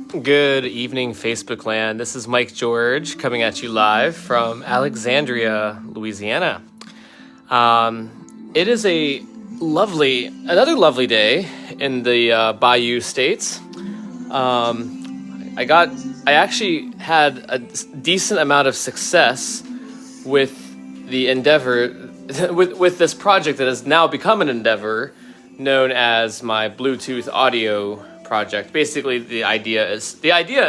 Good evening, Facebook land. This is Mike George coming at you live from Alexandria, Louisiana. It is another lovely day in the Bayou states. I actually had a decent amount of success with the endeavor, with this project that has now become an endeavor known as my Bluetooth audio project. Basically, the idea is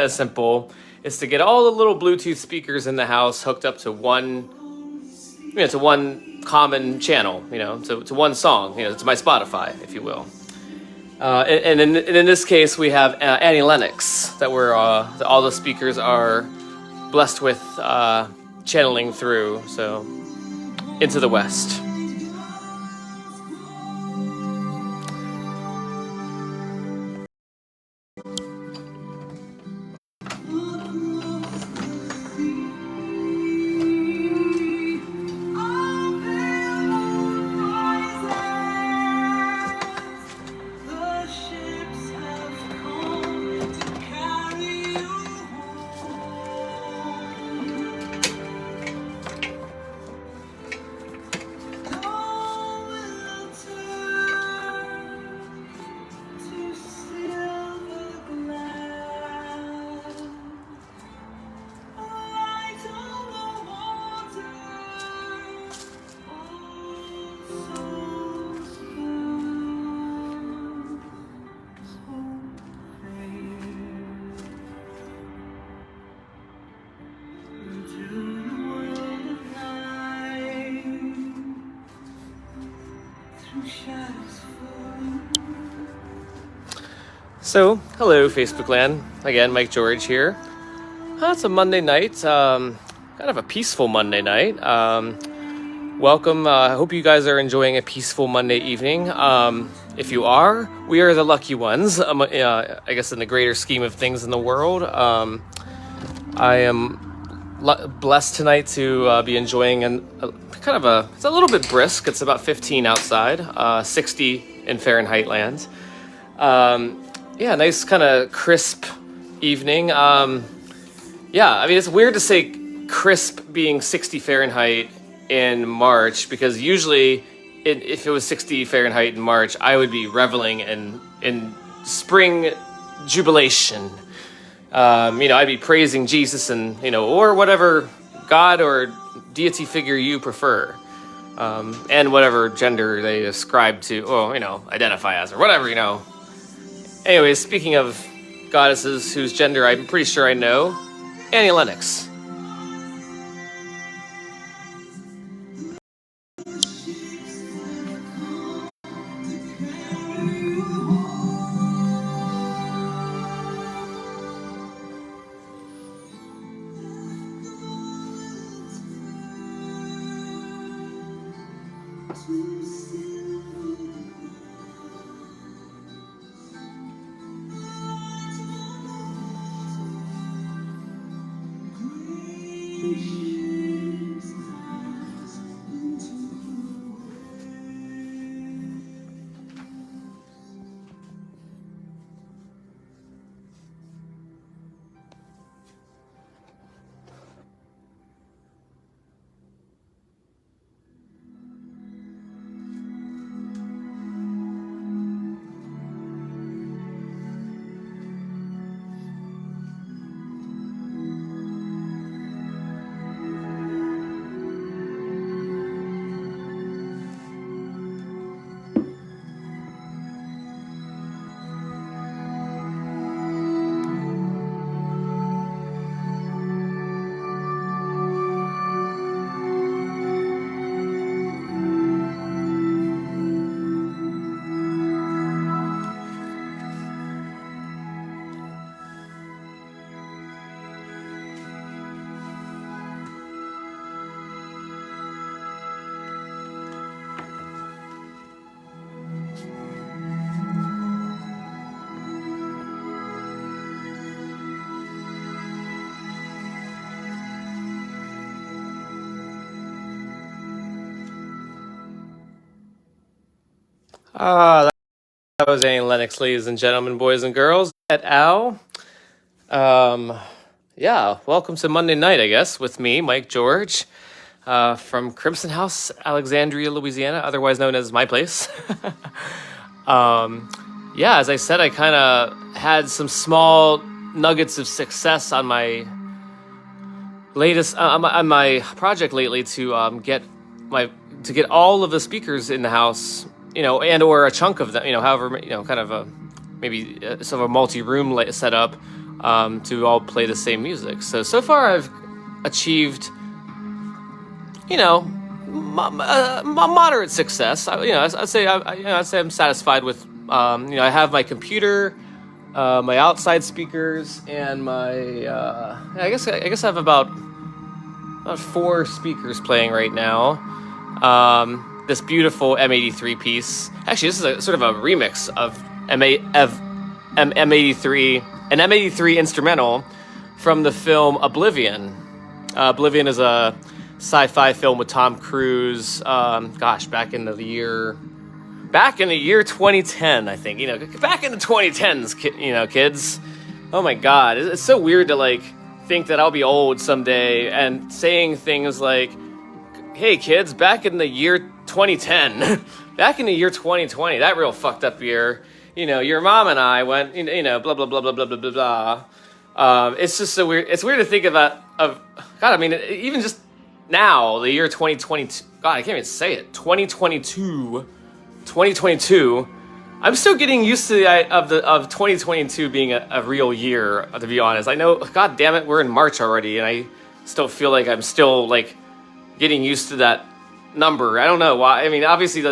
simple. It's to get all the little Bluetooth speakers in the house hooked up to one common channel, to one song, to my Spotify, if you will. And in this case, we have Annie Lennox that all the speakers are blessed with channeling through, so into the West. So, hello, Facebook land. Again, Mike George here. It's a Monday night, kind of a peaceful Monday night. Welcome. I hope you guys are enjoying a peaceful Monday evening. If you are, we are the lucky ones, I guess in the greater scheme of things in the world. I am blessed tonight to be enjoying it's a little bit brisk. It's about 15 outside, 60 in Fahrenheit land. Yeah, nice kind of crisp evening. It's weird to say crisp being 60 Fahrenheit in March, because usually if it was 60 Fahrenheit in March, I would be reveling in spring jubilation. I'd be praising Jesus or whatever God or deity figure you prefer. And whatever gender they ascribe to, identify as, or whatever, Anyways, speaking of goddesses whose gender I'm pretty sure I know, Annie Lennox. That was Annie Lennox, ladies and gentlemen, boys and girls, et al. Yeah, welcome to Monday night, I guess, with me, Mike George, from Crimson House, Alexandria, Louisiana, otherwise known as my place. Yeah, as I said, I kind of had some small nuggets of success on my latest on my project lately to get all of the speakers in the house, and or a chunk of them, however, kind of a maybe sort of a multi-room setup, to all play the same music. So far I've achieved, moderate success. I'd say I'm satisfied with. I have my computer, my outside speakers, and my. I guess I have about 4 speakers playing right now. This beautiful M83 piece. Actually, this is a sort of a remix of M83, an M83 instrumental from the film Oblivion. Oblivion is a sci-fi film with Tom Cruise. Back in the year 2010, I think. Back in the 2010s, kids. Oh my God, it's so weird to think that I'll be old someday and saying things like, "Hey kids, back in the year 2010, back in the year 2020, that real fucked up year. Your mom and I went, blah blah blah blah blah blah blah blah." It's just so weird. It's weird to think about. God, I mean, even just now, the year 2022. God, I can't even say it. 2022. I'm still getting used to the of 2022 being a real year. To be honest, I know. God damn it, we're in March already, and I still feel like I'm still getting used to that number. I don't know why. I mean, obviously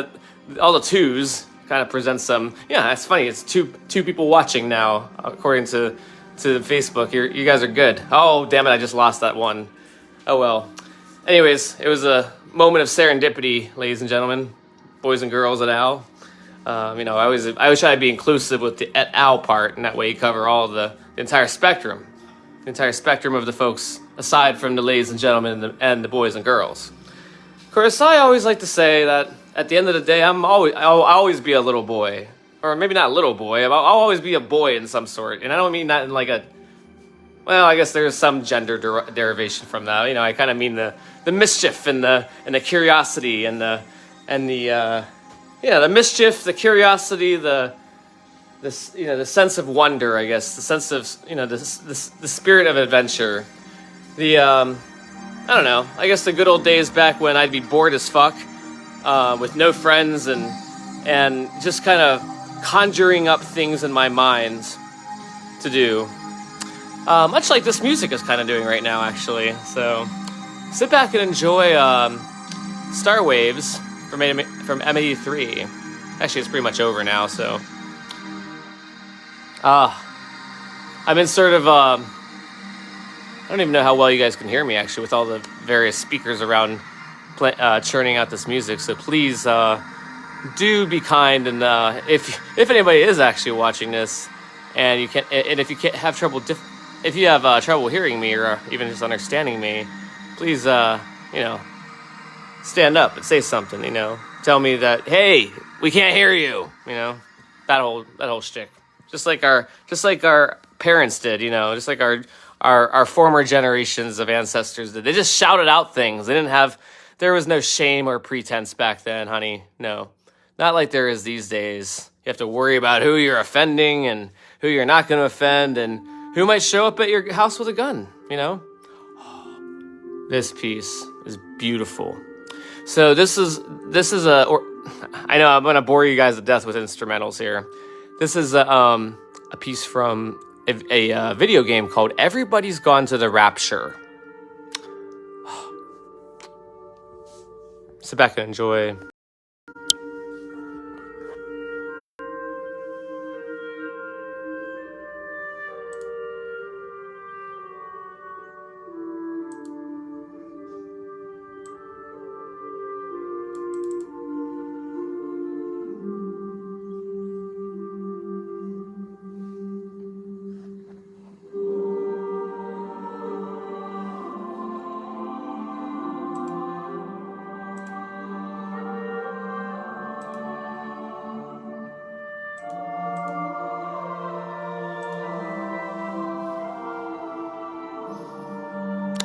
all the twos kind of present some. Yeah, it's funny. It's two people watching now, according to Facebook. You guys are good. Oh damn it, I just lost that one. Oh well. Anyways, it was a moment of serendipity, ladies and gentlemen, boys and girls at Al. I always try to be inclusive with the et al part, and that way you cover all the entire spectrum of the folks, aside from the ladies and gentlemen and the boys and girls. Of course, I always like to say that at the end of the day, I'll always be a little boy, or maybe not a little boy. I'll always be a boy in some sort, and I don't mean that in well, I guess there's some gender derivation from that. I kind of mean the mischief and the curiosity and the mischief, the curiosity, the sense of wonder, I guess, the sense of the spirit of adventure, I don't know, I guess the good old days back when I'd be bored as fuck, with no friends and just kind of conjuring up things in my mind to do, much like this music is kind of doing right now, actually. So sit back and enjoy Star Waves from M83. Actually, it's pretty much over now, so I'm in sort of I don't even know how well you guys can hear me, actually, with all the various speakers around churning out this music. So please do be kind, and if anybody is actually watching this, and if you can't have trouble if you have trouble hearing me or even just understanding me, please stand up and say something. Tell me that, hey, we can't hear you. That whole shtick. Just like our parents did. Just like our former generations of ancestors did. They just shouted out things. There was no shame or pretense back then, honey. No, not like there is these days. You have to worry about who you're offending and who you're not going to offend and who might show up at your house with a gun. This piece is beautiful. So this is I know I'm gonna bore you guys to death with instrumentals here. This is a piece from a video game called Everybody's Gone to the Rapture. Sit back and enjoy.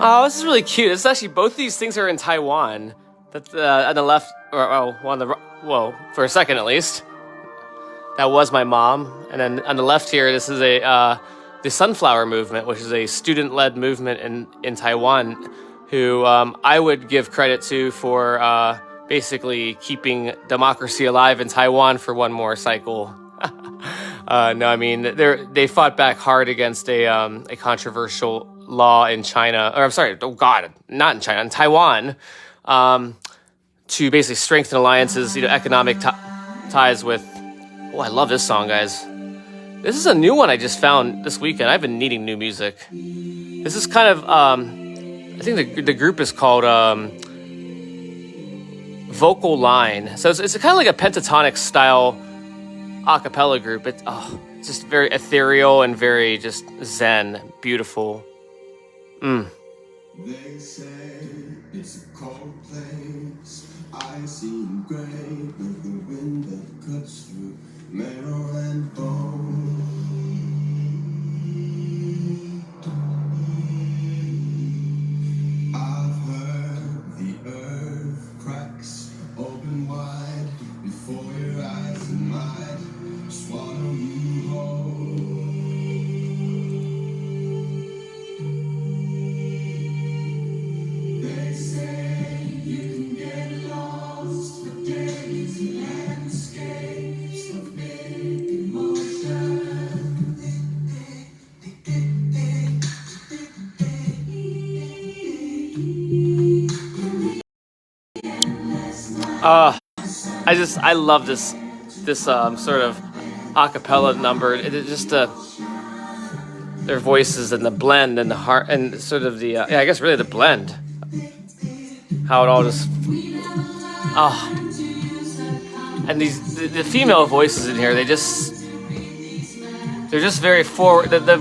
Oh, this is really cute. This is actually, both these things are in Taiwan. That's on the left, or on the whoa, for a second at least. That was my mom, and then on the left here, this is the Sunflower Movement, which is a student-led movement in Taiwan, who I would give credit to for basically keeping democracy alive in Taiwan for one more cycle. No, I mean they fought back hard against a controversial law in China, or I'm sorry, oh God, not in China, in Taiwan, to basically strengthen alliances, economic ties with. Oh, I love this song, guys. This is a new one I just found this weekend. I've been needing new music. This is kind of, I think the group is called Vocal Line. So it's kind of like a pentatonic style a cappella group. It's just very ethereal and very just zen, beautiful. They say it's a cold place. I see gray with the wind that cuts through marrow and bone. I've heard the earth cracks open wide before your eyes and might swallow you whole. They say you can get lost for days in landscapes of big emotion. I love this sort of a cappella number. It just their voices and the blend and the heart and sort of the I guess really the blend. How it all just and the female voices in here, they're just very forward. Their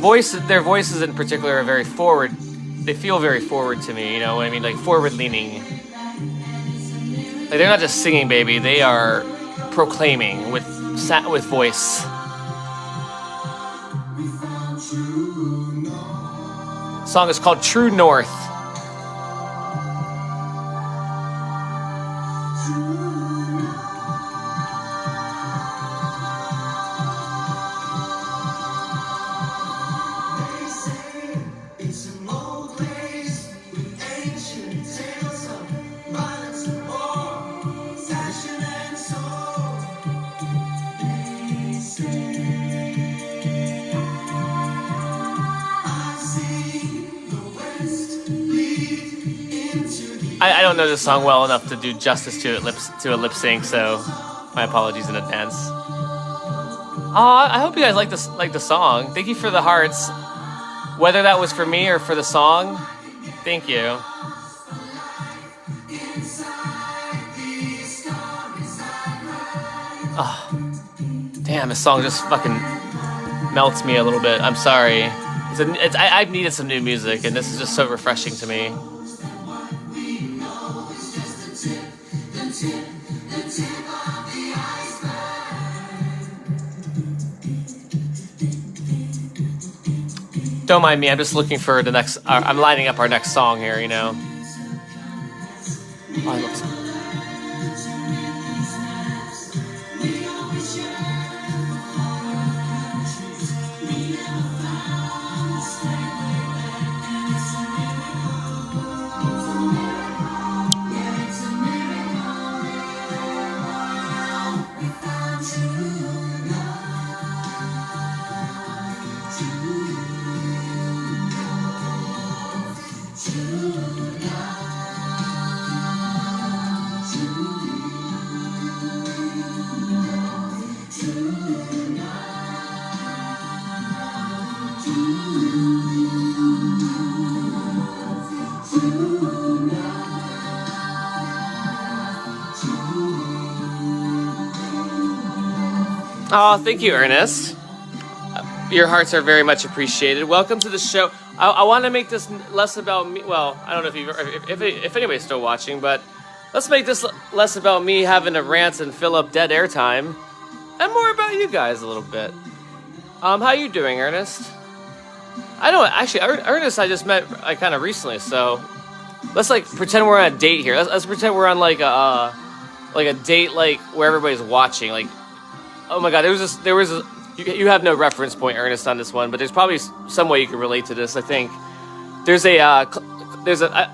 voices in particular are very forward. They feel very forward to me, you know what I mean? Like forward leaning. Like they're not just singing, baby. They are proclaiming with voice. The song is called True North. I don't know this song well enough to do justice to a lip sync, so my apologies in advance. I hope you guys like the song. Thank you for the hearts. Whether that was for me or for the song, thank you. Damn, this song just fucking melts me a little bit. I'm sorry. I've needed some new music, and this is just so refreshing to me. Don't mind me, I'm just looking for the next. I'm lining up our next song here, you know. I love this. Oh, thank you, Ernest. Your hearts are very much appreciated. Welcome to the show. I want to make this less about me. Well, I don't know if anybody's still watching, but let's make this less about me having to rant and fill up dead airtime, and more about you guys a little bit. How you doing, Ernest? I don't actually. Ernest, I just met kind of recently, so let's like pretend we're on a date here. Let's pretend we're on like a date like where everybody's watching. Like, oh my god, there was a, you have no reference point, Ernest, on this one, but there's probably some way you can relate to this. I think there's a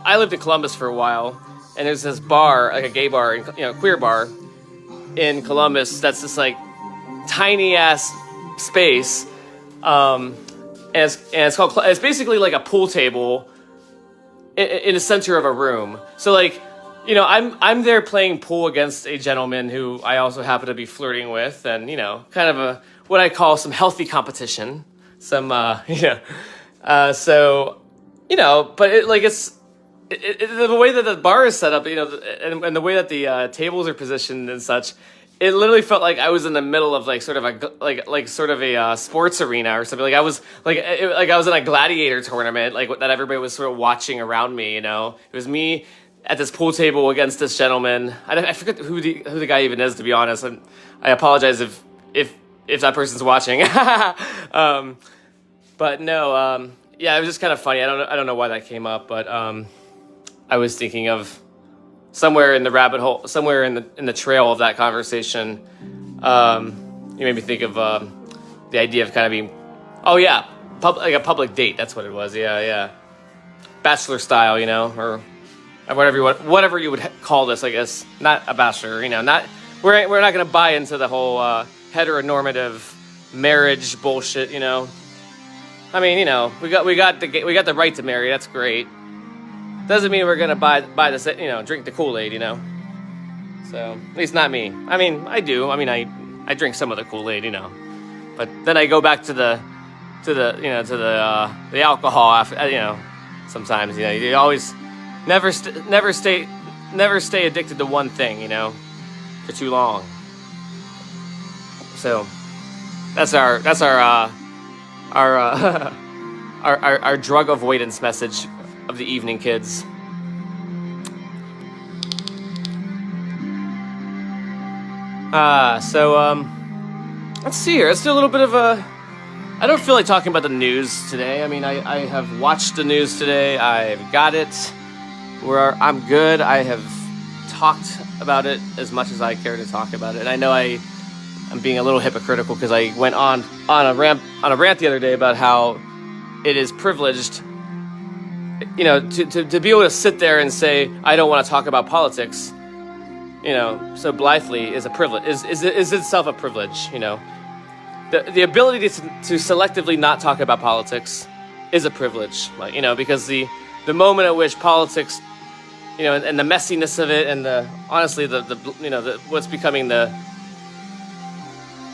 I lived in Columbus for a while, and there's this bar, like a gay bar, queer bar in Columbus. That's this like tiny ass space, and it's called. It's basically like a pool table in the center of a room. So like, I'm there playing pool against a gentleman who I also happen to be flirting with, and kind of what I call some healthy competition. Some so but the way that the bar is set up, and the way that the tables are positioned and such, it literally felt like I was in the middle of like sort of a sports arena or something. Like I was I was in a gladiator tournament, like that everybody was sort of watching around me. It was me at this pool table against this gentleman. I forget who the guy even is, to be honest. And I apologize if that person's watching. But no, yeah, it was just kind of funny. I don't know why that came up, but I was thinking of somewhere in the rabbit hole, somewhere in the trail of that conversation. You made me think of the idea of kind of being, like a public date. That's what it was. Yeah, bachelor style, or whatever you would call this. I guess not a bachelor. Not we're not going to buy into the whole heteronormative marriage bullshit. I mean, we got the right to marry. That's great. Doesn't mean we're gonna buy this, drink the Kool-Aid, So at least not me. I mean, I do. I mean, I drink some of the Kool-Aid, but then I go back to the alcohol after, sometimes, you always never stay addicted to one thing, for too long. So that's our our drug avoidance message of the evening, kids. Let's see here. Let's do a little bit of I don't feel like talking about the news today. I mean, I have watched the news today. I've got it where I'm good. I have talked about it as much as I care to talk about it. And I know I'm being a little hypocritical because I went on a rant the other day about how it is privileged, to be able to sit there and say I don't want to talk about politics, so blithely is a privilege. Is itself a privilege. The ability to selectively not talk about politics is a privilege, because the moment at which politics, and the messiness of it, and honestly the what's becoming the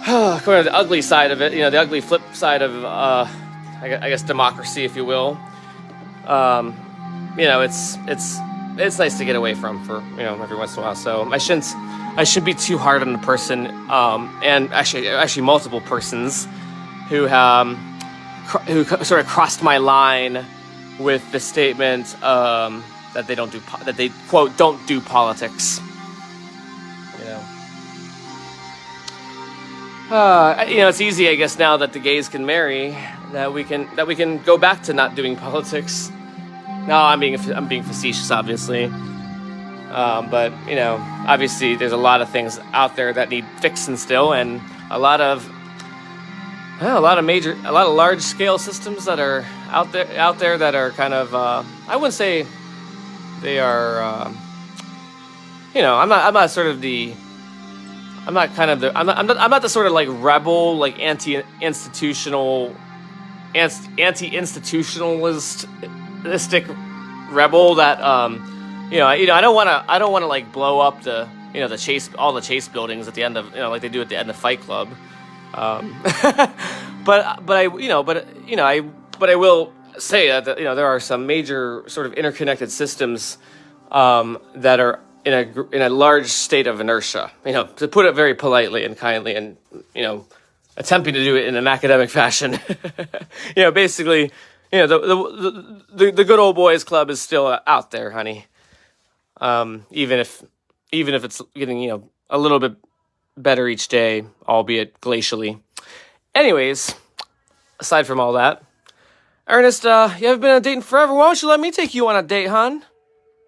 the ugly side of it, the ugly flip side of, I guess, democracy, if you will. It's nice to get away from for, every once in a while. So I shouldn't be too hard on the person, and actually multiple persons who sort of crossed my line with the statement that they quote don't do politics. It's easy, I guess, now that the gays can marry, that we can go back to not doing politics. No, I'm being facetious, obviously. But obviously, there's a lot of things out there that need fixing still, and a lot of large scale systems that are out there that are kind of I wouldn't say they are. I'm not the sort of like rebel, like anti-institutionalistic rebel that I don't want to like blow up the all the Chase buildings at the end of like they do at the end of Fight Club. But I will say that there are some major sort of interconnected systems that are in a large state of inertia, to put it very politely and kindly, and attempting to do it in an academic fashion. Basically, the good old boys club is still out there, honey. Even if it's getting a little bit better each day, albeit glacially. Anyways, aside from all that, Ernest, you haven't been on a date in forever. Why don't you let me take you on a date, hon?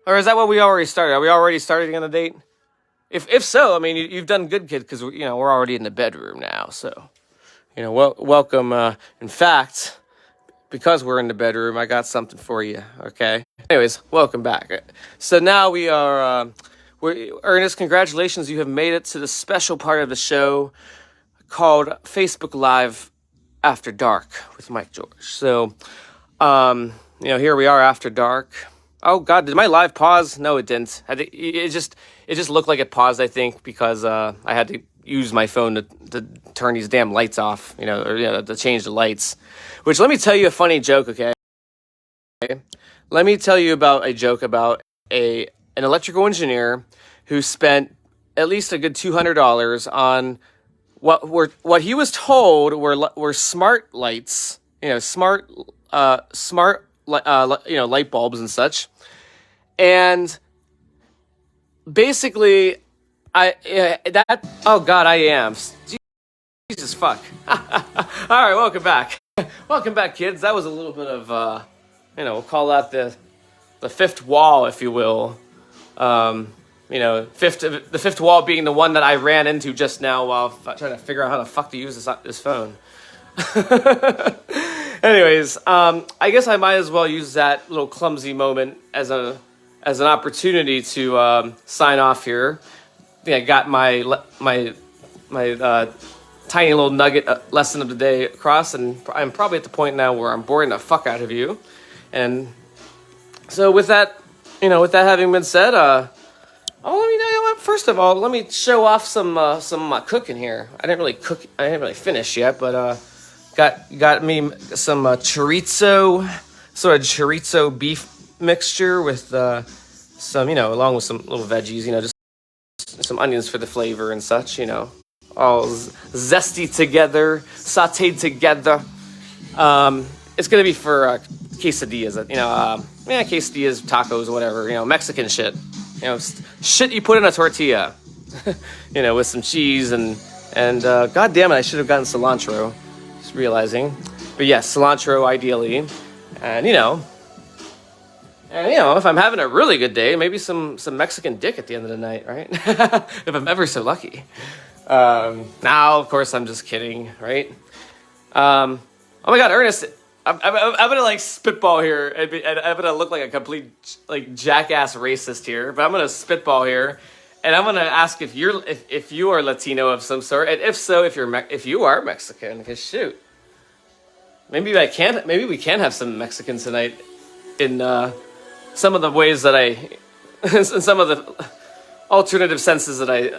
Or is that what we already started? Are we already starting on a date? If so, I mean, you've done good, kid, because we're already in the bedroom now. So, welcome. In fact, because we're in the bedroom, I got something for you. Okay. Anyways, welcome back. So now we are. Ernest, congratulations! You have made it to the special part of the show called Facebook Live After Dark with Mike George. So, here we are after dark. Oh God, did my live pause? No, it didn't. It just looked like it paused, I think, because I had to use my phone to turn these damn lights off, to change the lights. Which, let me tell you a funny joke, okay? Let me tell you about a joke about an electrical engineer who spent at least a good $200 on what he was told were smart lights, smart light bulbs and such. And basically, oh God, I am. Jesus fuck. All right, welcome back. Welcome back, kids. That was a little bit of, we'll call that the fifth wall, if you will. The fifth wall being the one that I ran into just now while trying to figure out how the fuck to use this phone. Anyways, I guess I might as well use that little clumsy moment as an opportunity to sign off here. I think I got my tiny little nugget lesson of the day across, and I'm probably at the point now where I'm boring the fuck out of you. And so with that having been said, first of all, let me show off some cooking here. I didn't really finish yet, but got me some chorizo beef mixture with some, along with some little veggies, just some onions for the flavor and such, all zesty together, sauteed together. It's gonna be for quesadillas, quesadillas, tacos, whatever, Mexican shit, shit you put in a tortilla, with some cheese and God damn it, I should have gotten cilantro. Just realizing, but yes, cilantro ideally, and if I'm having a really good day, maybe some Mexican dick at the end of the night, right? If I'm ever so lucky. Now, of course, I'm just kidding, right? Oh my God, Ernest, I'm gonna spitball here, and I'm gonna look like a complete jackass racist here, but I'm gonna spitball here, and I'm gonna ask if you are Latino of some sort, and if so, if you are Mexican, because shoot, maybe we can have some Mexicans tonight in some of the ways that in some of the alternative senses that I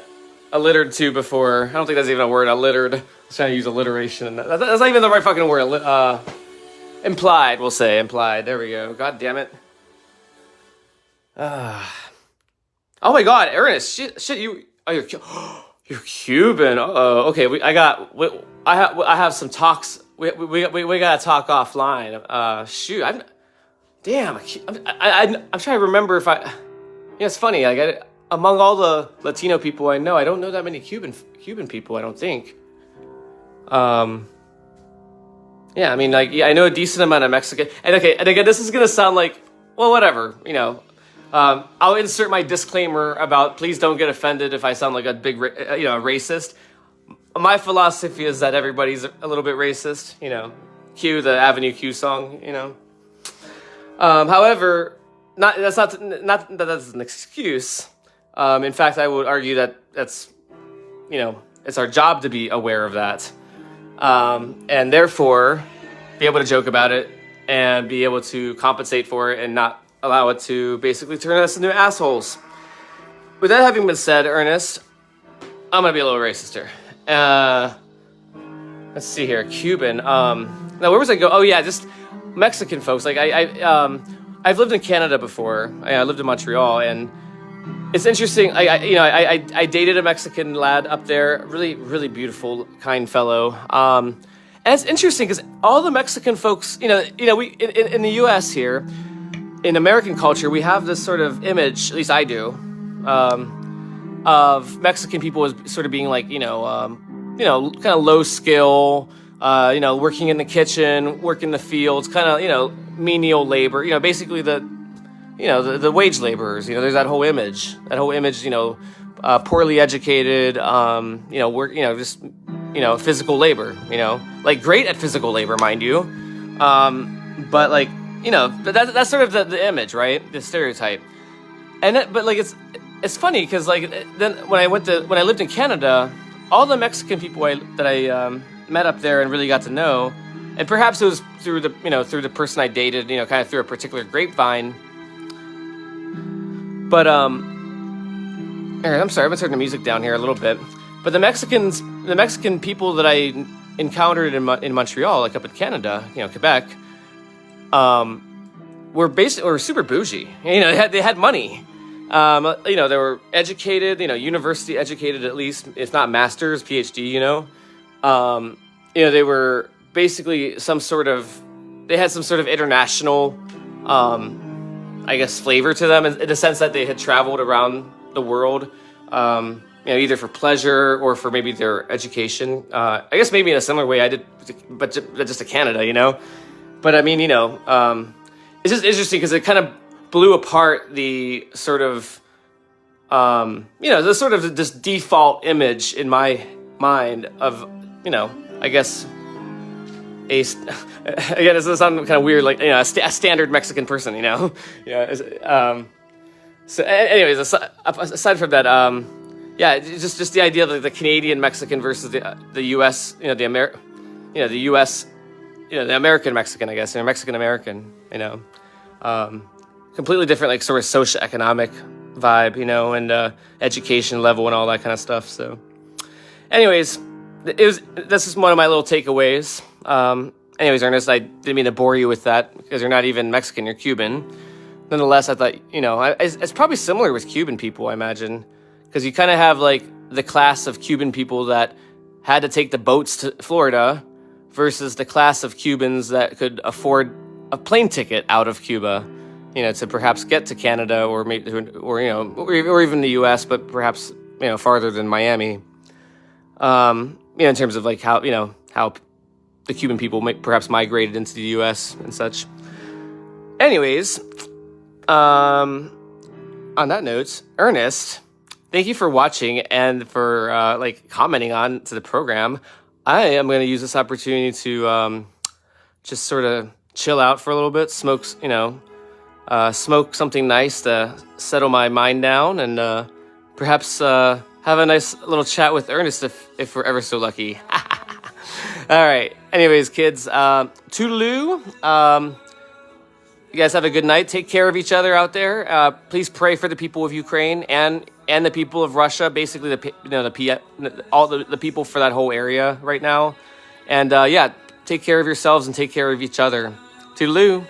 allitered to before. I don't think that's even a word. Allitered. I was trying to use alliteration. That's not even the right fucking word. Implied, we'll say. Implied. There we go. God damn it. Oh my God, Ernest. Shit, you're Cuban. Oh, okay. I have some talks. We gotta talk offline. Shoot, I'm trying to remember if it's funny. Among all the Latino people I know, I don't know that many Cuban people. I don't think. Yeah, I know a decent amount of Mexican. And again, this is gonna sound like, well, whatever. I'll insert my disclaimer about please don't get offended if I sound like a big, racist. My philosophy is that everybody's a little bit racist. Cue the Avenue Q song. However, that's not that that's an excuse. In fact, I would argue that that's, it's our job to be aware of that, and therefore be able to joke about it and be able to compensate for it and not allow it to basically turn us into assholes. With that having been said, Ernest, I'm gonna be a little racist here. Let's see here, Cuban. Now where was I go? Oh yeah, just Mexican folks. I've lived in Canada before. I lived in Montreal, and it's interesting. I dated a Mexican lad up there. Really, really beautiful, kind fellow. And it's interesting because all the Mexican folks, we in the U.S. here, in American culture, we have this sort of image. At least I do, of Mexican people as sort of being kind of low skill, working in the kitchen, working the fields, kind of, menial labor, basically the wage laborers. There's that whole image, poorly educated, work, just, physical labor, like great at physical labor, mind you. But like, that's sort of the image, right? The stereotype. But like, it's funny because like then when I lived in Canada, all the Mexican people that I met up there and really got to know, and perhaps it was through the person I dated, kind of through a particular grapevine. But I'm sorry, I'm gonna turn the music down here a little bit. But the Mexican people that I encountered in Montreal, like up in Canada, Quebec, were super bougie. They had money. They were educated, university educated at least, if not masters, PhD. They were basically they had some sort of international, I guess, flavor to them in the sense that they had traveled around the world, either for pleasure or for maybe their education. I guess maybe in a similar way I did, but just to Canada, But I mean, it's just interesting because it kind of blew apart the sort of, this default image in my mind of, I guess, again, this sounds kind of weird, like, a standard Mexican person, So, anyways, aside from that, just the idea of the Canadian Mexican versus the U.S., the U.S., the American Mexican, I guess, Mexican American, completely different, like sort of socioeconomic vibe, and education level and all that kind of stuff. So, anyways, this is one of my little takeaways. Anyways, Ernest, I didn't mean to bore you with that because you're not even Mexican, you're Cuban. Nonetheless, I thought, it's probably similar with Cuban people, I imagine, because you kind of have like the class of Cuban people that had to take the boats to Florida versus the class of Cubans that could afford a plane ticket out of Cuba, to perhaps get to Canada or maybe, or even the U.S., but perhaps, farther than Miami. In terms of like how the Cuban people perhaps migrated into the U.S. and such. Anyways, on that note, Ernest, thank you for watching and for commenting on to the program. I am going to use this opportunity to just sort of chill out for a little bit, smoke something nice to settle my mind down, and perhaps have a nice little chat with Ernest if we're ever so lucky. All right. Anyways, kids, toodaloo. You guys have a good night. Take care of each other out there. Please pray for the people of Ukraine and the people of Russia. Basically, all the people for that whole area right now. And take care of yourselves and take care of each other. Toodaloo.